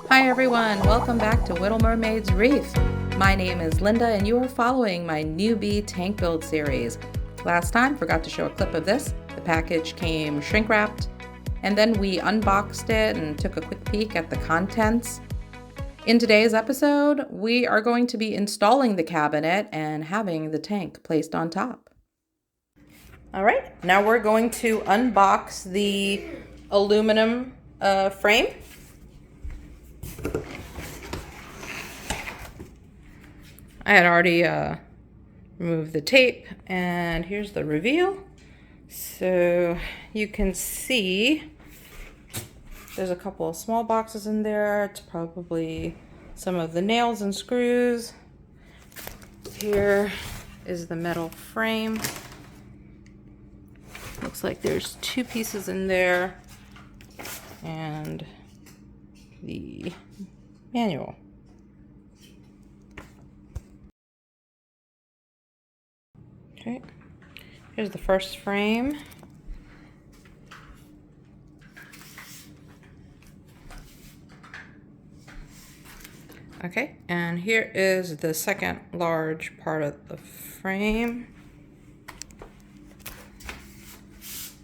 Hi everyone, welcome back to Wittle Mermaid's Reef. My name is Linda and you are following my newbie tank build series. Last time, forgot to show a clip of this. The package came shrink wrapped and then we unboxed it and took a quick peek at the contents. In today's episode, we are going to be installing the cabinet and having the tank placed on top. All right, now we're going to unbox the aluminum frame. I had already removed the tape, and here's the reveal. So you can see there's a couple of small boxes in there. It's probably some of the nails and screws. Here is the metal frame. Looks like there's two pieces in there and the manual. Okay, here's the first frame. Okay, and here is the second large part of the frame.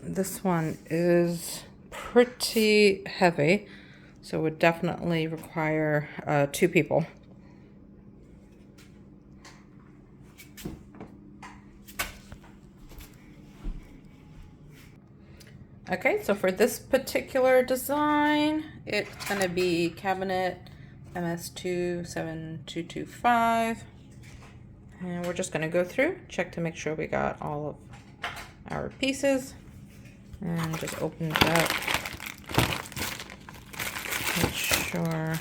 This one is pretty heavy, so would definitely require 2 people. Okay, so for this particular design, it's going to be cabinet MS27225. And we're just going to go through, check to make sure we got all of our pieces. And just open it up. Make sure.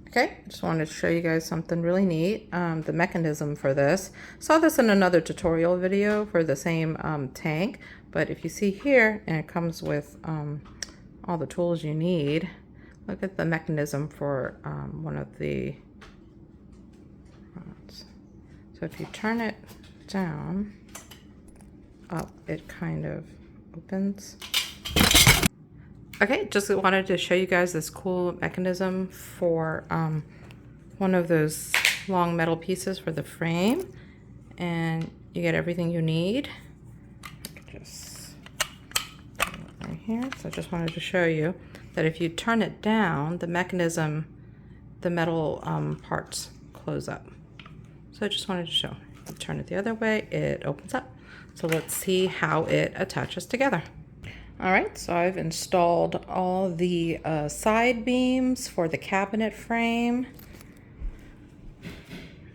Okay, just wanted to show you guys something really neat. The mechanism for this. Saw this in another tutorial video for the same tank, but if you see here, and it comes with all the tools you need. Look at the mechanism for one of the rods. So if you turn it down, up, it kind of opens. Okay, just wanted to show you guys this cool mechanism for one of those long metal pieces for the frame, and you get everything you need. Just right here. So I just wanted to show you that if you turn it down, the mechanism, the metal parts close up. So I just wanted to show. If you turn it the other way, it opens up. So let's see how it attaches together. All right, so I've installed all the side beams for the cabinet frame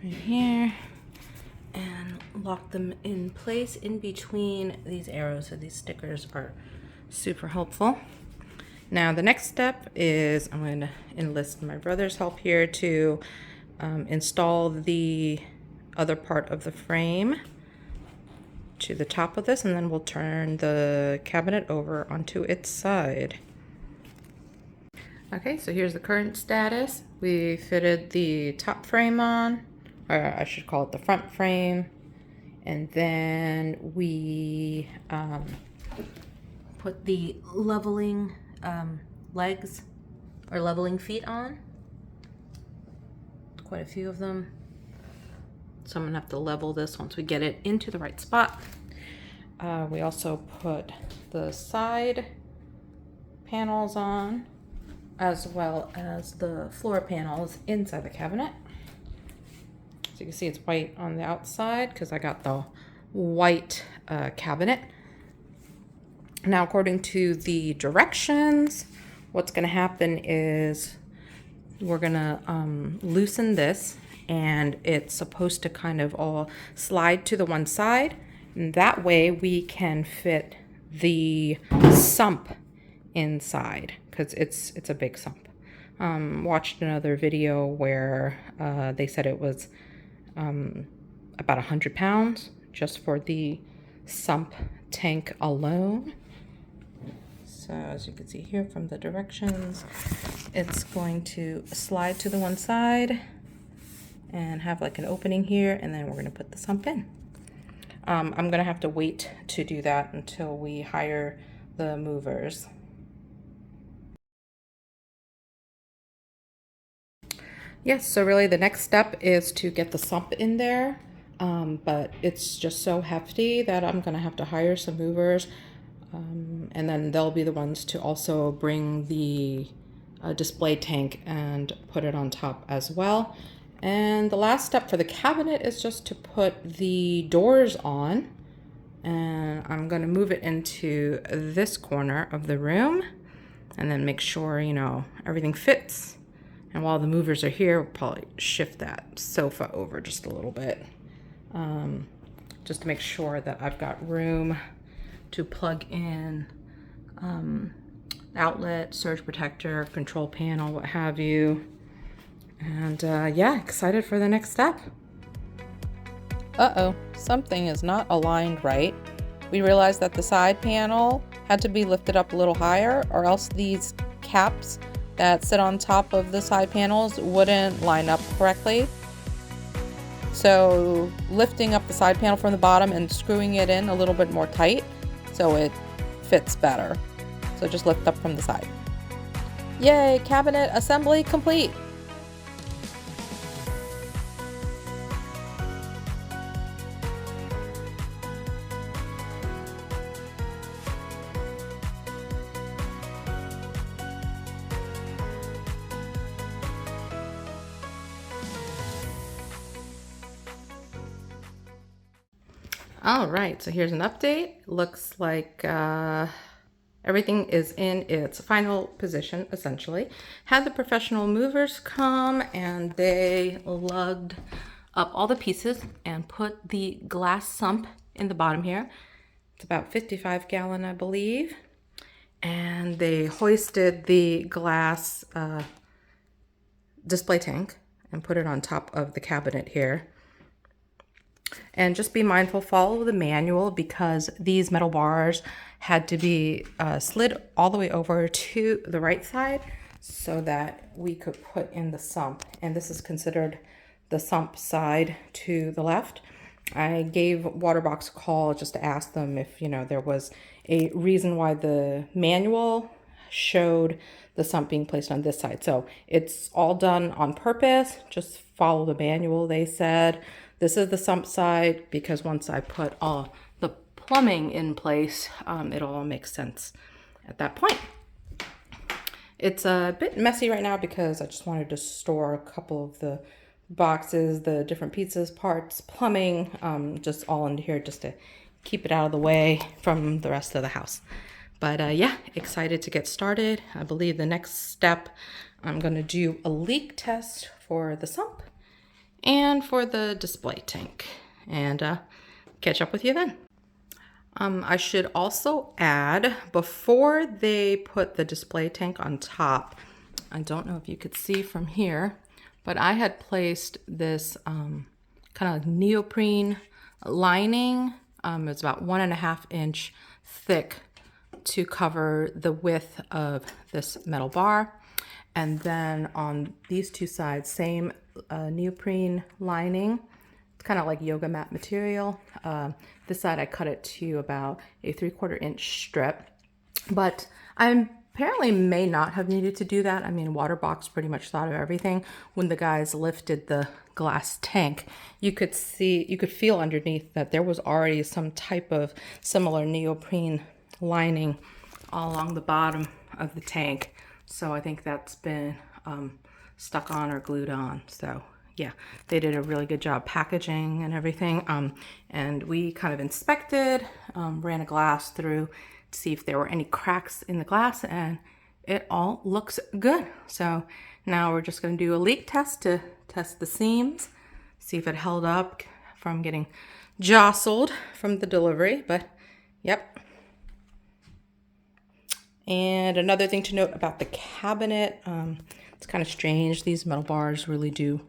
right here and lock them in place in between these arrows. So these stickers are super helpful. Now the next step is I'm going to enlist my brother's help here to install the other part of the frame to the top of this, and then we'll turn the cabinet over onto its side. Okay, so here's the current status. We fitted the top frame on, or I should call it the front frame, and then we put the leveling legs or leveling feet on. Quite a few of them. So I'm gonna have to level this once we get it into the right spot. We also put the side panels on, as well as the floor panels inside the cabinet. So you can see it's white on the outside because I got the white cabinet. Now, according to the directions, what's gonna happen is we're gonna loosen this, and it's supposed to kind of all slide to the one side. And that way we can fit the sump inside, because it's a big sump. Watched another video where they said it was about 100 pounds just for the sump tank alone. So as you can see here from the directions, it's going to slide to the one side and have like an opening here, and then we're going to put the sump in. I'm gonna have to wait to do that until we hire the movers. Yes, so really the next step is to get the sump in there, but it's just so hefty that I'm gonna have to hire some movers, and then they'll be the ones to also bring the display tank and put it on top as well. And the last step for the cabinet is just to put the doors on, and I'm gonna move it into this corner of the room and then make sure, you know, everything fits. And while the movers are here, we'll probably shift that sofa over just a little bit, just to make sure that I've got room to plug in outlet, surge protector, control panel, what have you. And yeah, excited for the next step. Uh-oh, something is not aligned right. We realized that the side panel had to be lifted up a little higher, or else these caps that sit on top of the side panels wouldn't line up correctly. So lifting up the side panel from the bottom and screwing it in a little bit more tight so it fits better. So just lift up from the side. Yay, cabinet assembly complete. All right, so here's an update. Looks like everything is in its final position, essentially. Had the professional movers come and they lugged up all the pieces and put the glass sump in the bottom here. It's about 55 gallon, I believe. And they hoisted the glass display tank and put it on top of the cabinet here. And just be mindful, follow the manual, because these metal bars had to be slid all the way over to the right side so that we could put in the sump. And this is considered the sump side to the left. I gave Waterbox a call just to ask them if, you know, there was a reason why the manual showed the sump being placed on this side. So it's all done on purpose. Just follow the manual, they said. This is the sump side because once I put all the plumbing in place, it'll all make sense at that point. It's a bit messy right now because I just wanted to store a couple of the boxes, the different pieces, parts, plumbing, just all into here just to keep it out of the way from the rest of the house. But yeah, excited to get started. I believe the next step, I'm gonna do a leak test for the sump and for the display tank, and catch up with you then. I should also add, before they put the display tank on top, I don't know if you could see from here, but I had placed this kind of neoprene lining. It's about 1.5 inch thick to cover the width of this metal bar. And then on these two sides, same neoprene lining. It's kind of like yoga mat material. This side I cut it to about a 3/4 inch strip, but I apparently may not have needed to do that. I mean, Waterbox pretty much thought of everything. When the guys lifted the glass tank, you could feel underneath that there was already some type of similar neoprene lining all along the bottom of the tank. So I think that's been stuck on or glued on. So yeah, they did a really good job packaging and everything. And we kind of inspected, ran a glass through to see if there were any cracks in the glass, and it all looks good. So now we're just going to do a leak test to test the seams, see if it held up from getting jostled from the delivery. But yep. And another thing to note about the cabinet, it's kind of strange. These metal bars really do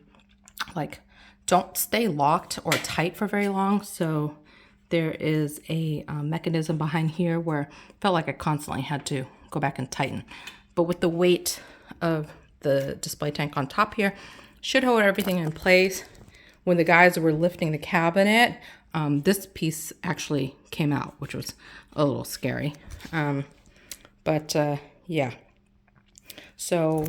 don't stay locked or tight for very long. So there is a mechanism behind here where it felt like I constantly had to go back and tighten. But with the weight of the display tank on top here, should hold everything in place. When the guys were lifting the cabinet, This piece actually came out, which was a little scary. Yeah. So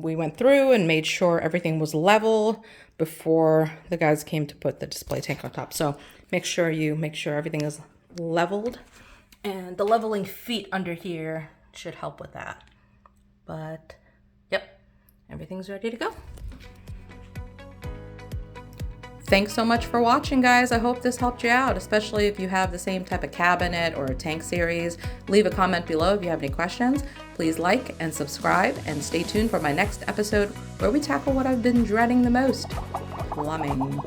we went through and made sure everything was level before the guys came to put the display tank on top. So make sure everything is leveled, and the leveling feet under here should help with that. But yep, everything's ready to go. Thanks so much for watching, guys. I hope this helped you out, especially if you have the same type of cabinet or a tank series. Leave a comment below if you have any questions. Please like and subscribe, and stay tuned for my next episode where we tackle what I've been dreading the most, plumbing.